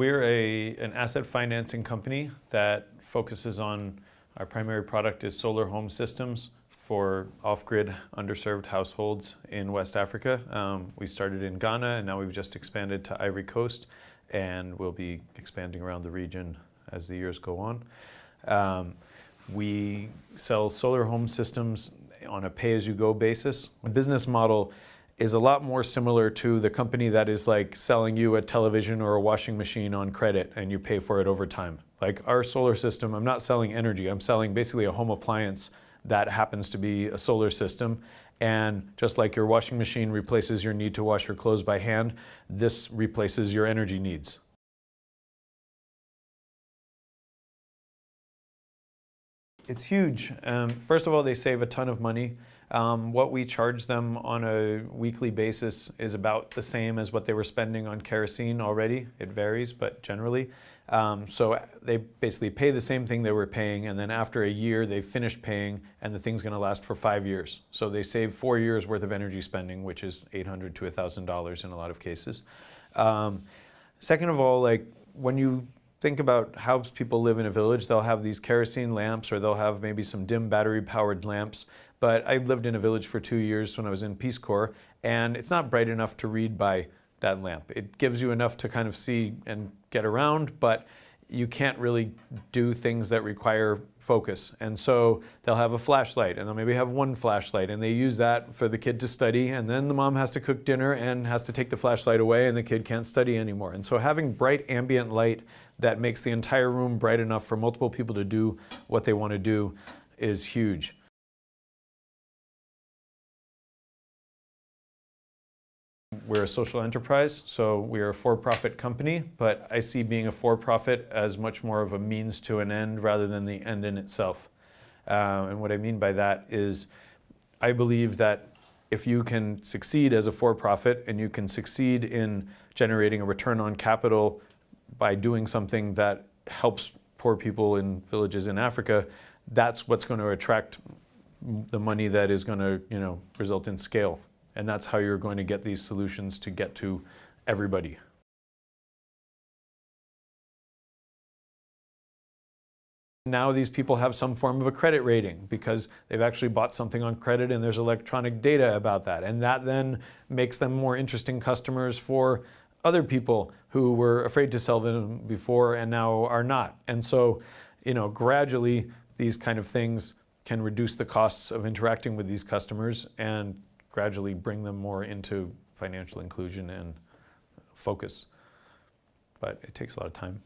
We're an asset financing company that focuses on, our primary product is solar home systems for off-grid underserved households in West Africa. We started in Ghana and now we've just expanded to Ivory Coast, and we'll be expanding around the region as the years go on. We sell solar home systems on a pay-as-you-go basis. The business model is a lot more similar to the company that is like selling you a television or a washing machine on credit and you pay for it over time. Like our solar system, I'm not selling energy, I'm selling basically a home appliance that happens to be a solar system. And just like your washing machine replaces your need to wash your clothes by hand, this replaces your energy needs. It's huge. First of all, they save a ton of money. What we charge them on a weekly basis is about the same as what they were spending on kerosene already. It varies, but generally. So they basically pay the same thing they were paying, and then after a year they've finished paying, and the thing's going to last for 5 years. So they save 4 years worth of energy spending, which is $800 to $1,000 in a lot of cases. Second of all, like when you think about how people live in a village, they'll have these kerosene lamps or they'll have maybe some dim battery-powered lamps. But I lived in a village for 2 years when I was in Peace Corps, and it's not bright enough to read by that lamp. It gives you enough to kind of see and get around, but you can't really do things that require focus. And so they'll have a flashlight, and they'll maybe have one flashlight, and they use that for the kid to study, and then the mom has to cook dinner and has to take the flashlight away, and the kid can't study anymore. And so having bright ambient light that makes the entire room bright enough for multiple people to do what they want to do is huge. We're a social enterprise, so we're a for-profit company, but I see being a for-profit as much more of a means to an end rather than the end in itself. And what I mean by that is I believe that if you can succeed as a for-profit and you can succeed in generating a return on capital by doing something that helps poor people in villages in Africa, that's what's going to attract the money that is going to, result in scale. And that's how you're going to get these solutions to get to everybody. Now these people have some form of a credit rating because they've actually bought something on credit and there's electronic data about that. And that then makes them more interesting customers for other people who were afraid to sell them before and now are not. And so, gradually these kind of things can reduce the costs of interacting with these customers and gradually bring them more into financial inclusion and focus. But it takes a lot of time.